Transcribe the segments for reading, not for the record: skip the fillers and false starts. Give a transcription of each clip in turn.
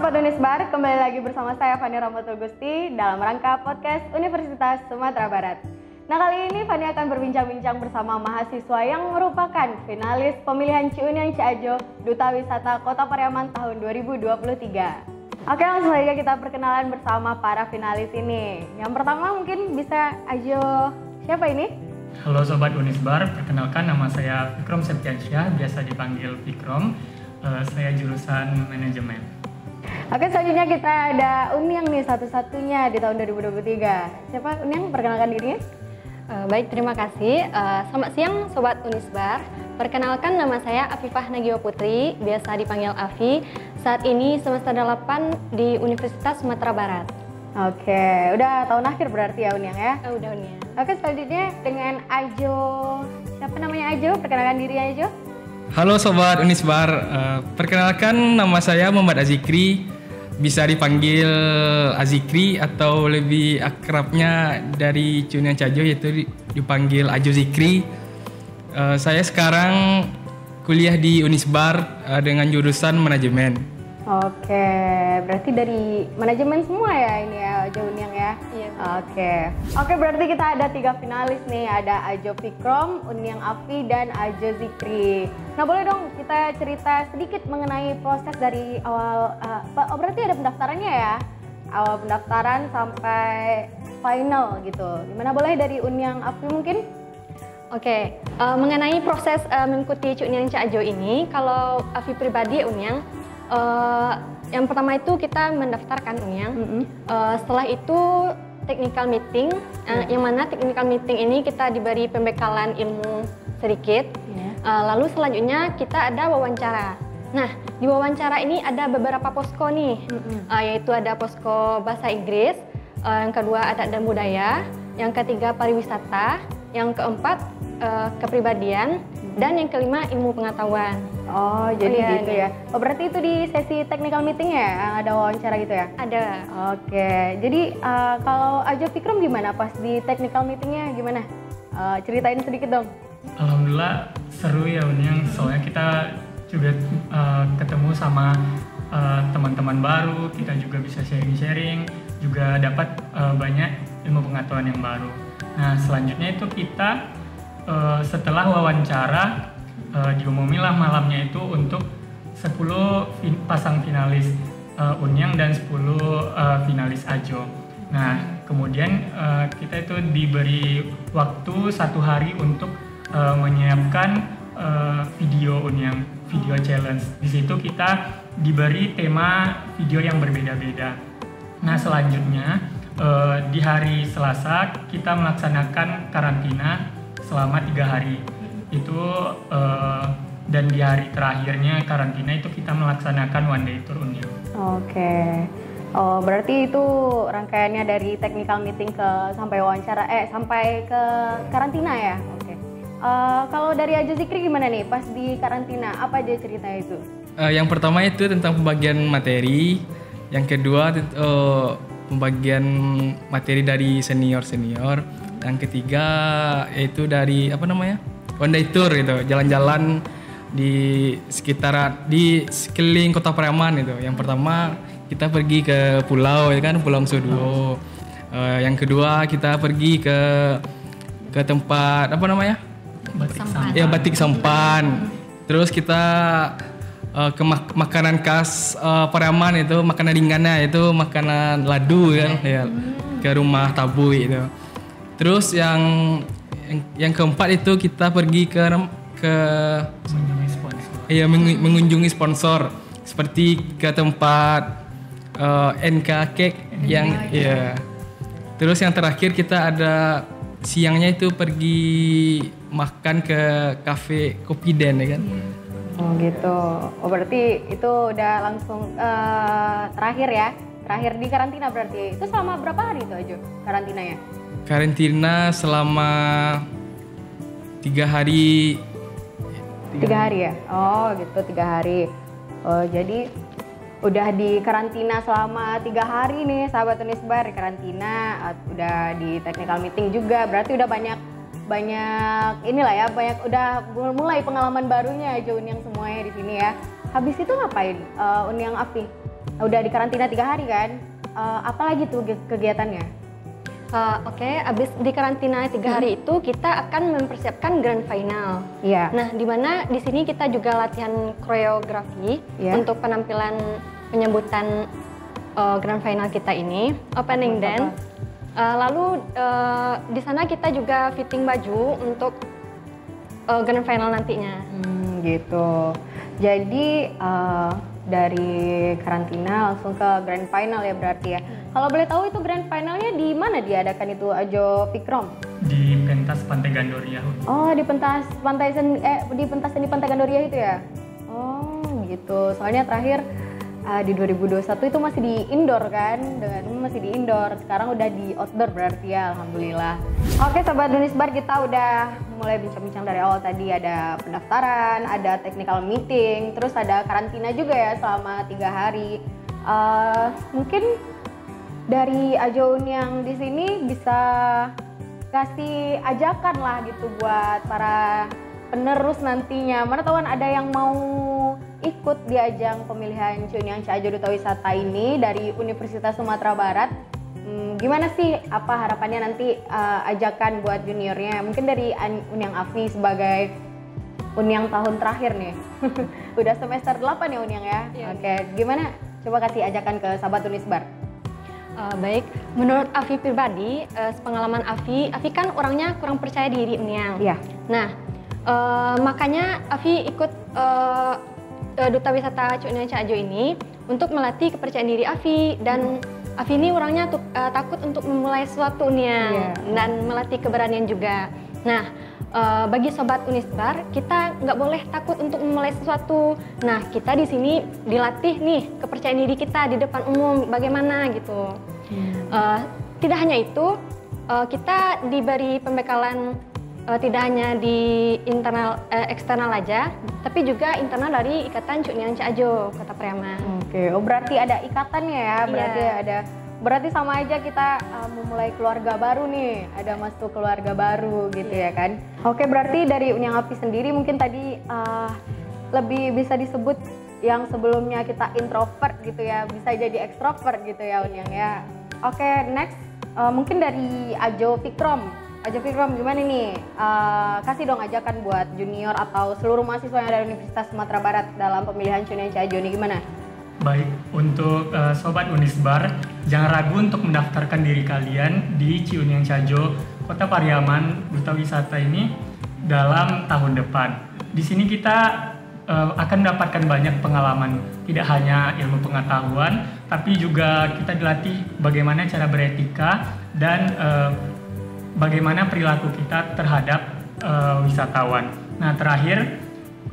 Sobat Unisbar, kembali lagi bersama saya Fani Rahmatul Gusti dalam rangka podcast Universitas Sumatera Barat. Nah, kali ini Fani akan berbincang-bincang bersama mahasiswa yang merupakan finalis pemilihan Ciuniang Ciajo Duta Wisata Kota Pariaman tahun 2023. Oke, langsung saja kita perkenalan bersama para finalis ini. Yang pertama mungkin bisa Ajo, siapa ini? Halo Sobat Unisbar, perkenalkan nama saya Fikrom Septiansyah, biasa dipanggil Fikrom. Saya jurusan manajemen. Oke, selanjutnya kita ada Uniang nih, satu-satunya di tahun 2023. Siapa Uniang? Perkenalkan dirinya. Baik, terima kasih. Selamat siang Sobat Unisbar. Perkenalkan nama saya Afifah Nagio Putri, biasa dipanggil Afi. Saat ini semester 8 di Universitas Sumatera Barat. Oke, udah tahun akhir berarti ya Uniang ya? Udah Uniang. Oke, selanjutnya dengan Ajo. Siapa namanya Ajo? Perkenalkan diri Ajo. Halo Sobat Unisbar, perkenalkan nama saya Muhammad Azikri, bisa dipanggil Azikri atau lebih akrabnya dari Ciuniang Ciajo yaitu dipanggil Ajo Zikri. Saya sekarang kuliah di Unisbar dengan jurusan manajemen. Oke, berarti dari manajemen semua ya ini ya Ajo Uniang ya? Iya. Oke, berarti kita ada 3 finalis nih, ada Ajo Fikrom, Uniang Afi, dan Ajo Zikri. Nah, boleh dong kita cerita sedikit mengenai proses dari awal, berarti ada pendaftarannya ya? Awal pendaftaran sampai final gitu. Gimana, boleh dari Uniang Afi mungkin? Oke, mengenai proses mengikuti Ciuniang Ciajo ini, kalau Afi pribadi Uniang, yang pertama itu kita mendaftarkan Uniang. Setelah itu technical meeting, yang mana technical meeting ini kita diberi pembekalan ilmu sedikit. Lalu selanjutnya kita ada wawancara. Nah, di wawancara ini ada beberapa posko nih, yaitu ada posko bahasa Inggris, yang kedua adat dan budaya, yang ketiga pariwisata, yang keempat kepribadian, dan yang kelima ilmu pengetahuan. Oh, jadi gitu ya. Oh, berarti itu di sesi technical meeting ya, ada wawancara gitu ya? Ada. Oke, jadi kalau Ajo Fikrom gimana pas di technical meetingnya gimana? Ceritain sedikit dong. Alhamdulillah seru ya Uniang, soalnya kita juga ketemu sama teman-teman baru, kita juga bisa sharing-sharing, juga dapat banyak ilmu pengetahuan yang baru. Nah, selanjutnya itu kita setelah wawancara diumumilah malamnya itu untuk 10 pasang finalis Uniang dan 10 finalis Ajo. Nah, kemudian kita itu diberi waktu 1 hari untuk menyiapkan video Uniang, video challenge. Di situ kita diberi tema video yang berbeda-beda. Nah, selanjutnya di hari Selasa kita melaksanakan karantina selama 3 hari. Itu dan di hari terakhirnya karantina itu kita melaksanakan one day tour Uniang. Oke. Oh, berarti itu rangkaiannya dari technical meeting ke sampai wawancara sampai ke karantina ya. Oke. Kalau dari Ajo Zikri gimana nih pas di karantina? Apa aja cerita itu? Yang pertama itu tentang pembagian materi, yang kedua pembagian materi dari senior-senior, yang ketiga itu dari one day tour gitu, jalan-jalan di sekeliling Kota Pariaman itu. Yang pertama kita pergi ke pulau ya kan, Pulau Suduo. Yang kedua kita pergi ke tempat Batik Sampan. Terus kita ke makanan khas Pariaman itu, makanan ringannya itu makanan ladu kan ya, ke rumah Tabu itu. Terus yang keempat itu kita pergi ke mengunjungi sponsor seperti ke tempat NK Cake ya. Terus yang terakhir kita ada siangnya itu pergi makan ke kafe Kopi Den ya kan. Oh gitu. Oh, berarti itu udah langsung terakhir di karantina berarti. Itu selama berapa hari itu Ajo karantinanya? Karantina selama 3 hari. 3 hari ya? Oh gitu, 3 hari. Oh, jadi udah di karantina selama 3 hari nih sahabat Unisbar, karantina, udah di technical meeting juga, berarti udah banyak inilah ya, udah mulai pengalaman barunya Ajo Uniang semuanya di sini ya. Habis itu ngapain Uniang Afi? udah di karantina 3 hari kan? Apalagi tuh kegiatannya? Oke, abis di karantina 3 hari itu kita akan mempersiapkan grand final. Iya. Nah, di mana di sini kita juga latihan koreografi untuk penampilan penyambutan grand final kita ini, opening dance. Lalu di sana kita juga fitting baju untuk grand final nantinya. Gitu. Jadi dari karantina langsung ke grand final ya berarti ya. Kalau boleh tahu itu grand finalnya di mana diadakan itu, Ajo Fikrom? Di pentas Pantai Gandoria. Oh, di pentas seni Pantai Gandoria itu ya? Oh, gitu. Soalnya terakhir di 2021 itu masih di indoor kan? Masih di indoor. Sekarang udah di outdoor berarti ya, alhamdulillah. Oke, Sobat Unisbar, kita udah mulai bincang-bincang dari awal tadi. Ada pendaftaran, ada technical meeting, terus ada karantina juga ya selama 3 hari. Mungkin dari Ajo yang di sini bisa kasih ajakan lah gitu buat para penerus nantinya. Mana tahuan ada yang mau ikut di ajang pemilihan Cuniang Ca Ajo Duta Wisata ini dari Universitas Sumatera Barat. Gimana sih, apa harapannya nanti ajakan buat juniornya? Mungkin dari Uniang Afi sebagai Uniang tahun terakhir nih. Udah semester 8 ya Uniang ya? Iya. Oke, gimana? Coba kasih ajakan ke sahabat Unisbar. Baik, menurut Afi pribadi, sepengalaman Afi kan orangnya kurang percaya diri Uniang. Iya. Nah, makanya Afi ikut Duta Wisata Cuniang Ca Ajo ini untuk melatih kepercayaan diri Afi, dan Afi ini orangnya takut untuk memulai sesuatu Uniang, dan melatih keberanian juga. Nah, bagi Sobat Unisbar, kita nggak boleh takut untuk memulai sesuatu. Nah, kita di sini dilatih nih kepercayaan diri kita di depan umum bagaimana gitu. Tidak hanya itu, kita diberi pembekalan tidak hanya di internal eksternal aja, tapi juga internal dari Ikatan Cuniang Ca Ajo Kota Pariaman. Oke, oh berarti ada ikatannya ya, berarti sama aja kita memulai keluarga baru nih, ada masuk keluarga baru gitu ya kan. Oke, berarti dari Uniang Api sendiri mungkin tadi lebih bisa disebut yang sebelumnya kita introvert gitu ya, bisa jadi ekstrovert gitu ya Uniang ya. Oke, next mungkin dari Ajo Fikrom. Ajo Fikrom gimana nih? Kasih dong ajakan buat junior atau seluruh mahasiswa yang ada di Universitas Sumatera Barat dalam pemilihan Cuniang Ca Ajo ini gimana? Baik, untuk Sobat Unisbar, jangan ragu untuk mendaftarkan diri kalian di Cuniang Ca Ajo Kota Pariaman Duta Wisata ini dalam tahun depan. Di sini kita akan mendapatkan banyak pengalaman, tidak hanya ilmu pengetahuan, tapi juga kita dilatih bagaimana cara beretika dan bagaimana perilaku kita terhadap wisatawan. Nah, terakhir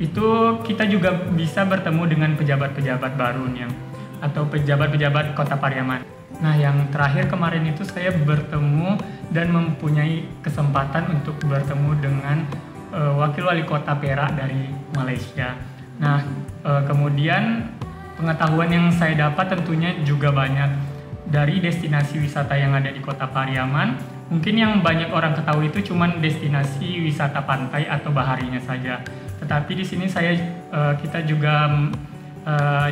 itu kita juga bisa bertemu dengan pejabat-pejabat baru nih, atau pejabat-pejabat Kota Pariaman. Nah, yang terakhir kemarin itu saya bertemu dan mempunyai kesempatan untuk bertemu dengan Wakil Wali Kota Perak dari Malaysia. Nah, kemudian pengetahuan yang saya dapat tentunya juga banyak dari destinasi wisata yang ada di Kota Pariaman. Mungkin yang banyak orang ketahui itu cuma destinasi wisata pantai atau baharinya saja. Tetapi di sini kita juga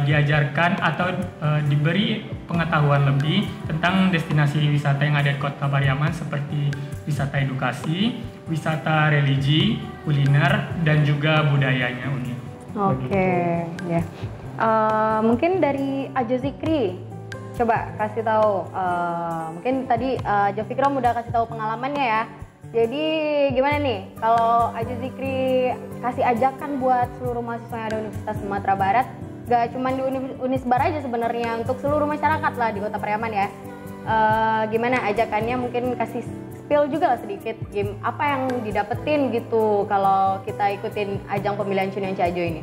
diajarkan atau diberi pengetahuan lebih tentang destinasi wisata yang ada di Kota Pariaman, seperti wisata edukasi, wisata religi, kuliner, dan juga budayanya unik. Oke, ya. Mungkin dari Ajo Zikri, coba kasih tahu. Mungkin tadi Ajo Fikrom udah kasih tahu pengalamannya ya. Jadi gimana nih kalau Ajo Zikri kasih ajakan buat seluruh mahasiswa yang ada di Universitas Sumatera Barat, gak cuma di Unisbar aja sebenarnya, untuk seluruh masyarakat lah di Kota Pariaman ya. Gimana ajakannya, mungkin kasih spill juga lah sedikit, game apa yang didapetin gitu kalau kita ikutin ajang pemilihan Cuniang Ca Ajo ini.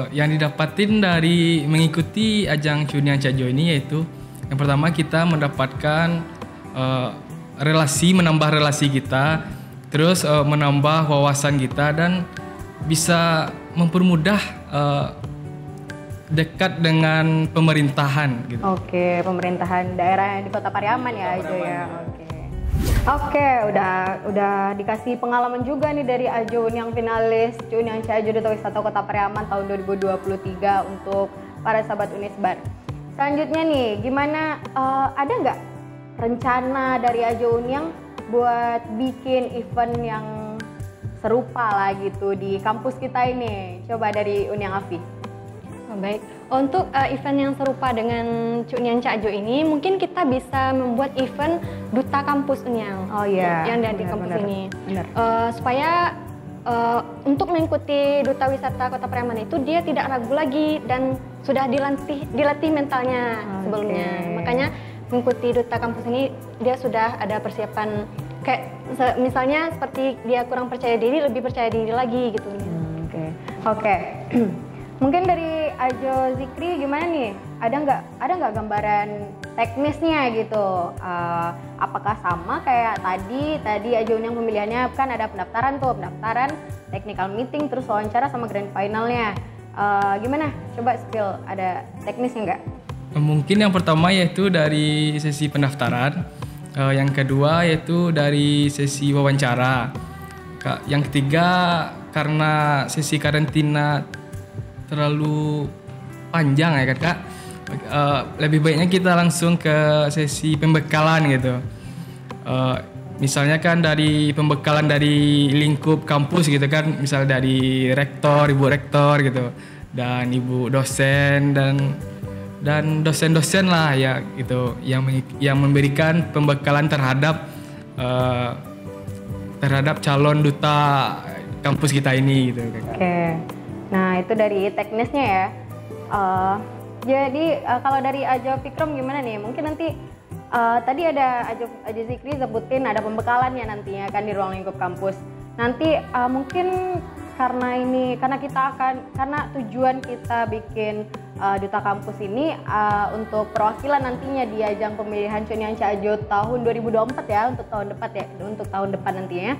Yang didapatin dari mengikuti ajang Cuniang Ca Ajo ini yaitu yang pertama kita mendapatkan menambah relasi kita, terus menambah wawasan kita dan bisa mempermudah dekat dengan pemerintahan gitu. Oke, pemerintahan daerah di Kota Pariaman ya Ajo ya. Oke, udah dikasih pengalaman juga nih dari Ajo yang finalis Cuniang Ca Ajo Duta Wisata Kota Pariaman tahun 2023 untuk para sahabat Unisbar. selanjutnya nih, gimana ada nggak rencana dari Ajo Unyang buat bikin event yang serupa lah gitu di kampus kita ini? Coba dari Unyang Afi. Baik, untuk event yang serupa dengan Unyang Cak Jo ini, mungkin kita bisa membuat event duta kampus Unyang. Oh iya. Yang ada di kampus ini. Benar. Supaya untuk mengikuti duta wisata Kota Pariaman itu dia tidak ragu lagi dan sudah dilatih mentalnya sebelumnya. Makanya mengikuti duta kampus ini dia sudah ada persiapan kayak misalnya seperti dia kurang percaya diri, lebih percaya diri lagi gitu. Oke. Mungkin dari Ajo Zikri gimana nih? Ada nggak gambaran teknisnya gitu? Apakah sama kayak tadi Ajo Unyang pemilihannya kan ada pendaftaran, technical meeting, terus wawancara sama grand finalnya. Gimana? Coba spill, ada teknisnya nggak? Mungkin yang pertama yaitu dari sesi pendaftaran, yang kedua yaitu dari sesi wawancara, yang ketiga karena sesi karantina terlalu panjang ya kan Kak, lebih baiknya kita langsung ke sesi pembekalan gitu. Misalnya kan dari pembekalan dari lingkup kampus gitu kan, misal dari rektor, ibu rektor gitu, dan ibu dosen dan dosen-dosen lah ya gitu, yang memberikan pembekalan terhadap calon duta kampus kita ini gitu. Oke. Nah itu dari teknisnya ya. Jadi kalau dari Ajo Fikrom gimana nih? Mungkin nanti tadi ada Ajo Zikri sebutin ada pembekalannya nantinya kan di ruang lingkup kampus. Nanti mungkin karena tujuan kita bikin duta kampus ini untuk perwakilan nantinya di ajang pemilihan Unyang Cak Jo tahun 2024 ya, untuk tahun depan nantinya.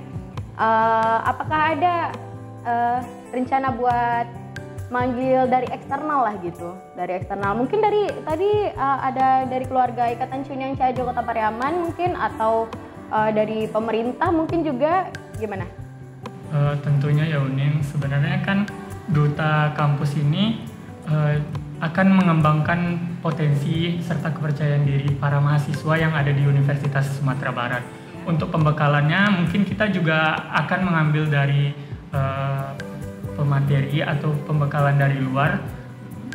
Apakah ada rencana buat manggil dari eksternal lah gitu, dari eksternal mungkin ada dari keluarga Ikatan Unyang Cak Jo Kota Pariaman mungkin, atau dari pemerintah mungkin juga, gimana? Tentunya ya Unyang, sebenarnya kan duta kampus ini akan mengembangkan potensi serta kepercayaan diri para mahasiswa yang ada di Universitas Sumatera Barat. Untuk pembekalannya mungkin kita juga akan mengambil dari pemateri atau pembekalan dari luar,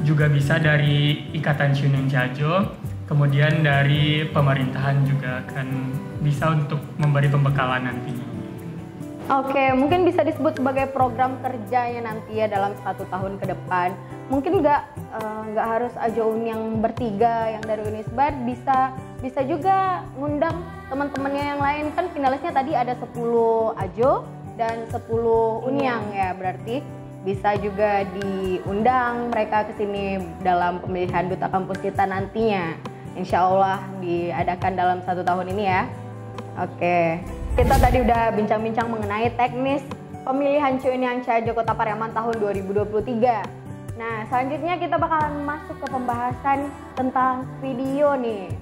juga bisa dari Ikatan Unyang Cak Jo, kemudian dari pemerintahan juga akan bisa untuk memberi pembekalan nantinya. Oke, mungkin bisa disebut sebagai program kerjanya nanti ya dalam 1 tahun ke depan. Mungkin nggak harus Ajo Unyang bertiga yang dari Unisba, bisa juga ngundang teman-temannya yang lain, kan finalisnya tadi ada 10 Ajo dan 10 Unyang ya, berarti bisa juga diundang mereka ke sini dalam pemilihan duta kampus kita nantinya. Insya Allah diadakan dalam 1 tahun ini ya. Oke, kita tadi udah bincang-bincang mengenai teknis pemilihan Unyang Cak Jo Kota Pariaman tahun 2023. Nah, selanjutnya kita bakalan masuk ke pembahasan tentang video nih.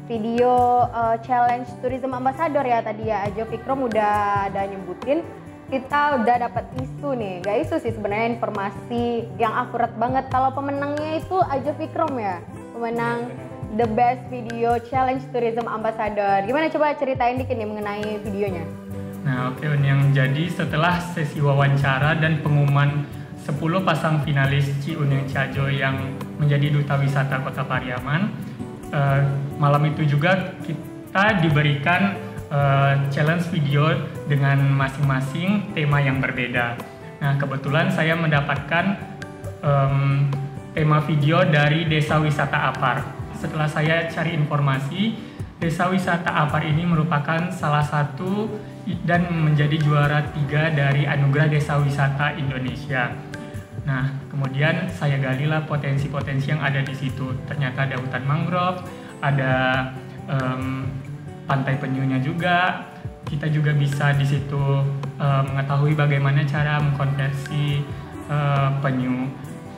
Video Challenge Tourism Ambassador ya tadi ya, Ajo Fikrom udah ada nyebutin. Kita udah dapat isu nih, gak isu sih sebenarnya, informasi yang akurat banget. Kalau pemenangnya itu Ajo Fikrom ya, pemenang The Best Video Challenge Tourism Ambassador. Gimana, coba ceritain dikit nih mengenai videonya. Nah oke Unyang, jadi setelah sesi wawancara dan pengumuman 10 pasang finalis Unyang Cak Jo yang menjadi duta wisata Kota Pariaman, malam itu juga kita diberikan challenge video dengan masing-masing tema yang berbeda. Nah kebetulan saya mendapatkan tema video dari Desa Wisata Apar. Setelah saya cari informasi, Desa Wisata Apar ini merupakan salah satu dan menjadi juara 3 dari Anugerah Desa Wisata Indonesia. Nah, kemudian saya galilah potensi-potensi yang ada di situ. Ternyata ada hutan mangrove, ada pantai penyunya juga. Kita juga bisa di situ mengetahui bagaimana cara mengkonversi penyu.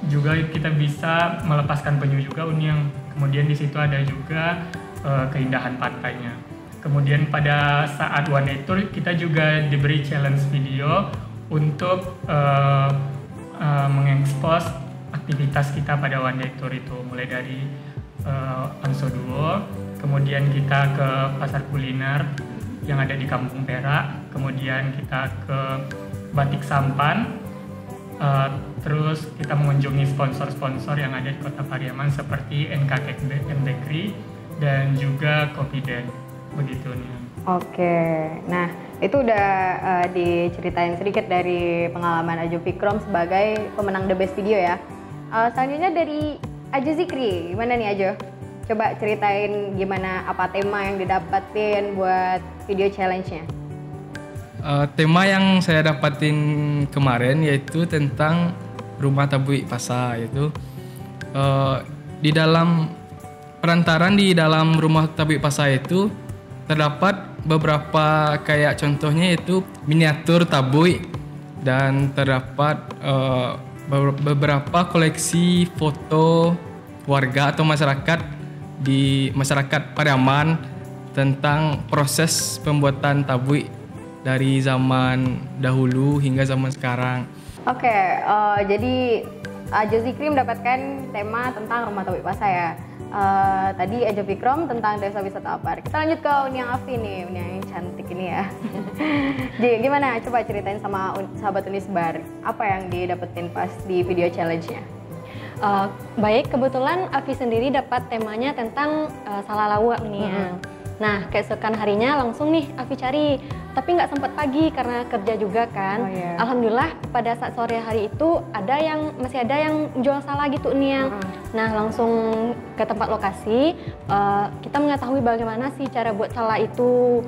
Juga kita bisa melepaskan penyu juga Unyang. Kemudian di situ ada juga keindahan pantainya. Kemudian pada saat one day tour kita juga diberi challenge video untuk mengekspos aktivitas kita pada one day tour itu, mulai dari Ansoduo, kemudian kita ke pasar kuliner yang ada di Kampung Perak, kemudian kita ke Batik Sampan, terus kita mengunjungi sponsor-sponsor yang ada di Kota Pariaman seperti NK Cake and Bakery dan juga Kopi Den, begitu nih. Oke, nah itu udah diceritain sedikit dari pengalaman Ajo Fikrom sebagai pemenang The Best Video ya. Selanjutnya dari Ajo Zikri, gimana nih Ajo? Coba ceritain gimana, apa tema yang didapetin buat video challenge-nya? Tema yang saya dapatin kemarin yaitu tentang rumah tabui Pasa, yaitu di dalam perantaran di dalam rumah tabui Pasa itu terdapat beberapa kayak contohnya yaitu miniatur tabui dan terdapat beberapa koleksi foto warga atau masyarakat di masyarakat Pariaman tentang proses pembuatan tabui dari zaman dahulu hingga zaman sekarang. Oke, jadi Ajo Zikri mendapatkan tema tentang rumah tabui Pasa ya. Tadi Ajo Fikrom tentang desa wisata Apar. Kita lanjut ke Uniang Afi nih, Uniang yang cantik ini ya. Jadi gimana? Coba ceritain sama sahabat Unisbar, apa yang didapetin pas di video challenge-nya? Baik, kebetulan Afi sendiri dapat temanya tentang Salalawa nih ya. Nah, keesokan harinya langsung nih Afi cari, tapi nggak sempat pagi karena kerja juga kan. Alhamdulillah pada saat sore hari itu masih ada yang jual sala gitu nih yang. Nah, langsung ke tempat lokasi, kita mengetahui bagaimana sih cara buat sala itu,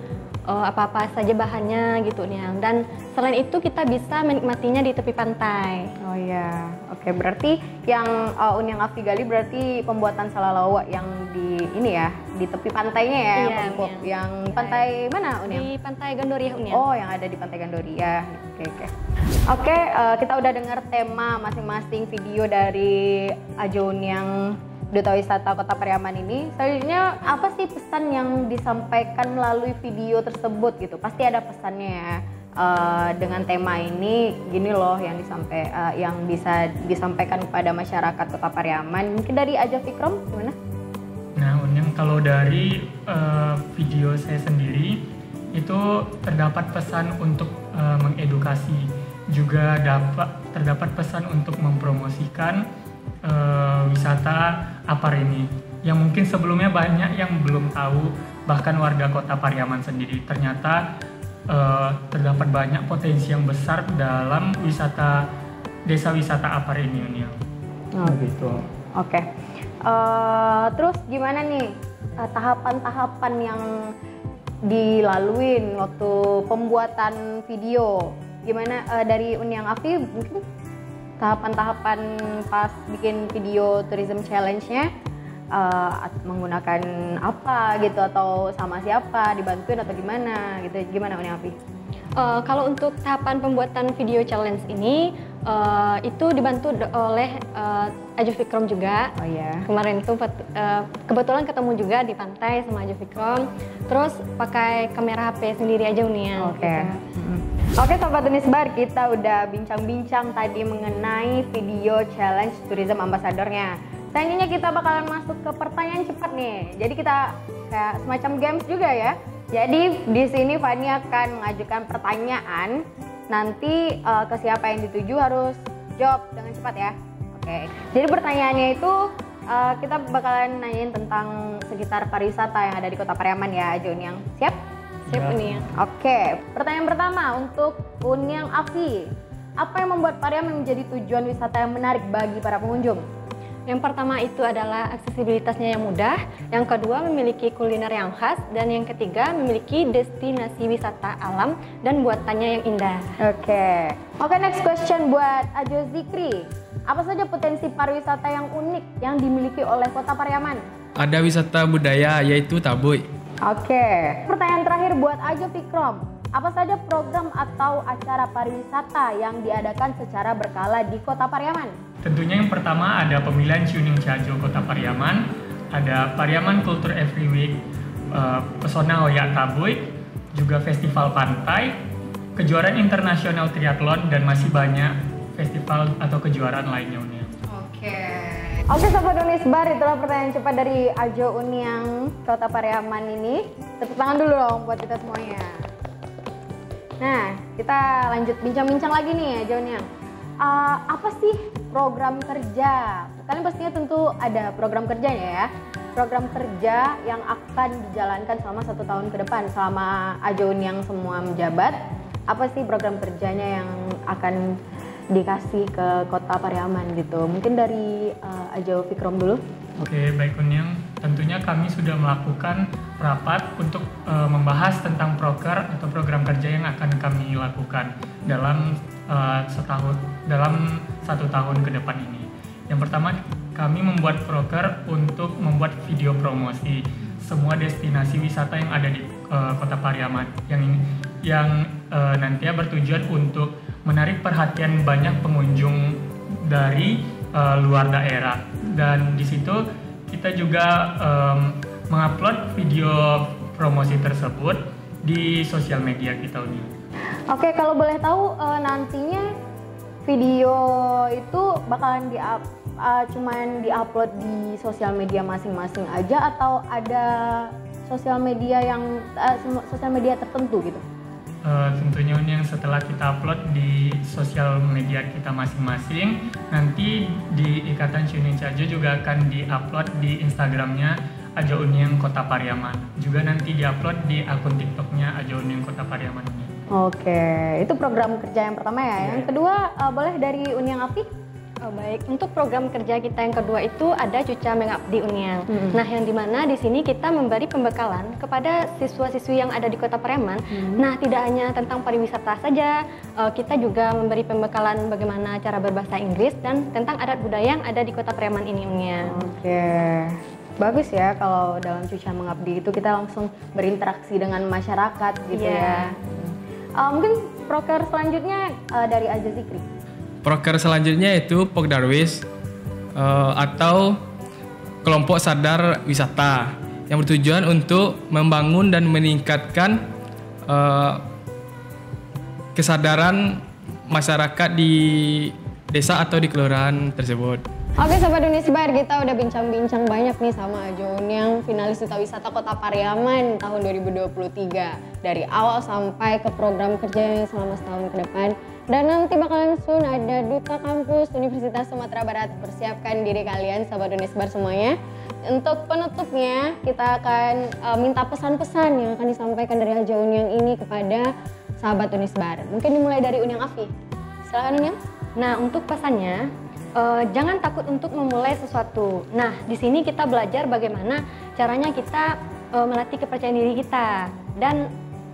apa-apa saja bahannya gitu nih yang. Dan selain itu kita bisa menikmatinya di tepi pantai. Oh iya, oke, berarti yang Uniang Afi gali berarti pembuatan salalawa yang di ini ya, di tepi pantainya ya, Iya, yang pantai mana Uniang? Di Pantai Gandoria Uniang. Oh, yang ada di Pantai Gandoria. Oke, kita udah dengar tema masing-masing video dari Ajo Uniang Duta Wisata Kota Pariaman ini. Selanjutnya apa sih pesan yang disampaikan melalui video tersebut gitu? Pasti ada pesannya ya. Dengan tema ini gini loh yang bisa disampaikan kepada masyarakat Kota Pariaman. Mungkin dari Ajo Fikrom gimana? Nah, Uniang, kalau dari video saya sendiri itu terdapat pesan untuk mengedukasi, juga terdapat pesan untuk mempromosikan wisata Apar ini yang mungkin sebelumnya banyak yang belum tahu, bahkan warga Kota Pariaman sendiri ternyata terdapat banyak potensi yang besar dalam desa wisata Apar ini. Begitu. Oke. Terus gimana nih tahapan-tahapan yang dilaluin waktu pembuatan video? Gimana dari Uniang Afi mungkin tahapan-tahapan pas bikin video tourism challenge-nya, menggunakan apa gitu atau sama siapa, dibantuin atau gimana gitu, gimana Uniang Afi? Kalau untuk tahapan pembuatan video challenge ini itu dibantu oleh Ajo Fikrom juga. Oh iya. Kemarin itu kebetulan ketemu juga di pantai sama Ajo Fikrom. Terus pakai kamera HP sendiri aja Uniang. Oke. Oke, Sobat Unisbar, kita udah bincang-bincang tadi mengenai video challenge tourism ambassador-nya. Selanjutnya kita bakalan masuk ke pertanyaan cepat nih. Jadi kita kayak semacam games juga ya. Jadi di sini Fani akan mengajukan pertanyaan. Nanti ke siapa yang dituju harus jawab dengan cepat ya. Oke. Jadi pertanyaannya itu kita bakalan nanyain tentang sekitar pariwisata yang ada di Kota Pariaman ya, Ajo Uniang. Siap? Siap Uniang. Oke. Pertanyaan pertama untuk Uniang Afi. Apa yang membuat Pariaman menjadi tujuan wisata yang menarik bagi para pengunjung? Yang pertama itu adalah aksesibilitasnya yang mudah, yang kedua memiliki kuliner yang khas, dan yang ketiga memiliki destinasi wisata alam dan buatannya yang indah. Oke, next question buat Ajo Zikri. Apa saja potensi pariwisata yang unik yang dimiliki oleh Kota Pariaman? Ada wisata budaya yaitu tabui. Oke, pertanyaan terakhir buat Ajo Fikrom. Apa saja program atau acara pariwisata yang diadakan secara berkala di Kota Pariaman? Tentunya yang pertama ada pemilihan Chuning Chajo Kota Pariaman, ada Pariaman Culture Every Week, Pesona Hoyak Tabui, juga Festival Pantai, kejuaraan internasional triathlon, dan masih banyak festival atau kejuaraan lainnya. Oke, Oke Sobat Unisbar, itulah pertanyaan cepat dari Ajo Uniang Kota Pariaman ini. Tepuk tangan dulu dong buat kita semuanya. Nah, kita lanjut bincang-bincang lagi nih Ajo Uniang. Apa sih program kerja? Kalian pastinya tentu ada program kerjanya ya. Program kerja yang akan dijalankan selama 1 tahun ke depan selama Ajo Uniang semua menjabat. Apa sih program kerjanya yang akan dikasih ke Kota Pariaman gitu? Mungkin dari Ajo Fikrom dulu. Oke, baik Uniang. Tentunya kami sudah melakukan rapat untuk membahas tentang proker atau program kerja yang akan kami lakukan dalam 1 tahun ke depan ini. Yang pertama, kami membuat proker untuk membuat video promosi semua destinasi wisata yang ada di Kota Pariaman yang nantinya bertujuan untuk menarik perhatian banyak pengunjung dari luar daerah, dan di situ kita juga mengupload video promosi tersebut di sosial media kita ini. Oke, kalau boleh tahu nantinya video itu bakalan cuman diupload di sosial media masing-masing aja atau ada sosial media tertentu gitu? Tentunya yang setelah kita upload di sosial media kita masing-masing, nanti di Ikatan Ciuniang Ciajo juga akan diupload di Instagramnya Ajo Uniang Kota Pariaman. Juga nanti diupload di akun TikToknya Ajo Uniang Kota Pariaman. Oke, itu program kerja yang pertama ya. Yang kedua boleh dari Uniang Afi? Oh, baik, untuk program kerja kita yang kedua itu ada Cuca Mengabdi Uniang. Nah, yang dimana di sini kita memberi pembekalan kepada siswa-siswi yang ada di Kota Pariaman. Nah, tidak hanya tentang pariwisata saja, kita juga memberi pembekalan bagaimana cara berbahasa Inggris dan tentang adat budaya yang ada di Kota Pariaman ini, Uniang. Oke, bagus ya kalau dalam Cuca Mengabdi itu kita langsung berinteraksi dengan masyarakat gitu ya. Mungkin proker selanjutnya dari Aja Zikri. Proker selanjutnya itu Pokdarwis atau kelompok sadar wisata yang bertujuan untuk membangun dan meningkatkan kesadaran masyarakat di desa atau di kelurahan tersebut. Oke Sobat Unisbar, kita udah bincang-bincang banyak nih sama Ajo Uniang, finalis Duta Wisata Kota Pariaman tahun 2023. Dari awal sampai ke program kerjanya selama setahun ke depan. Dan nanti bakalan soon ada Duta Kampus Universitas Sumatera Barat. Persiapkan diri kalian Sobat Unisbar semuanya. Untuk penutupnya kita akan minta pesan-pesan yang akan disampaikan dari Ajo Uniang ini kepada sahabat Unisbar. Mungkin dimulai dari Uniang Afi. Silakan Uniang. Nah, untuk pesannya, jangan takut untuk memulai sesuatu. Nah, di sini kita belajar bagaimana caranya kita melatih kepercayaan diri kita dan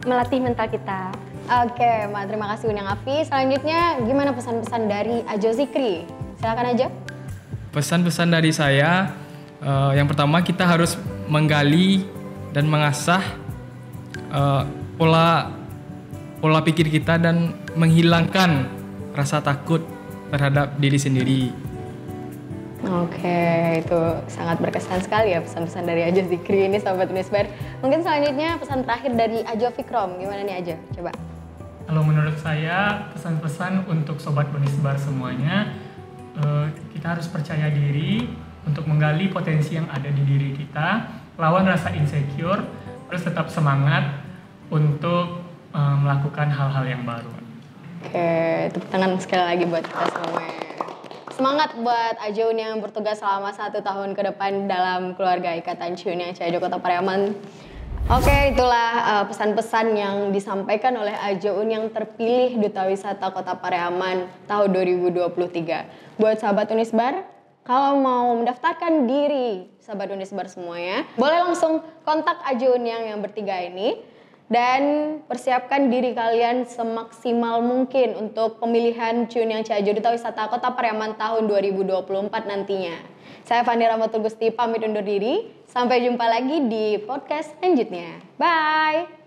melatih mental kita. Oke, terima kasih Uniang Afi. Selanjutnya gimana pesan-pesan dari Ajo Zikri? Silakan Ajo. Pesan-pesan dari saya, yang pertama kita harus menggali dan mengasah pola pikir kita dan menghilangkan rasa takut terhadap diri sendiri. Oke, itu sangat berkesan sekali ya pesan-pesan dari Ajo Zikri ini Sobat Unisbar. Mungkin selanjutnya pesan terakhir dari Ajo Fikrom. Gimana nih Ajo? Coba. Kalau menurut saya pesan-pesan untuk Sobat Unisbar semuanya, kita harus percaya diri untuk menggali potensi yang ada di diri kita, lawan rasa insecure, terus tetap semangat untuk melakukan hal-hal yang baru. Oke, tepuk tangan sekali lagi buat kita semua. Semangat buat Ajo Uniang yang bertugas selama 1 tahun ke depan dalam keluarga Ikatan Ciuniang Ciajo Kota Pariaman. Oke, itulah pesan-pesan yang disampaikan oleh Ajo Uniang terpilih Duta Wisata Kota Pariaman tahun 2023. Buat sahabat Unisbar, kalau mau mendaftarkan diri sahabat Unisbar semuanya, boleh langsung kontak Ajo Uniang yang bertiga ini. Dan persiapkan diri kalian semaksimal mungkin untuk pemilihan Ciuniang Ciajo Duta Wisata Kota Pariaman tahun 2024 nantinya. Saya Fani Rahmatul Gusti pamit undur diri. Sampai jumpa lagi di podcast selanjutnya. Bye!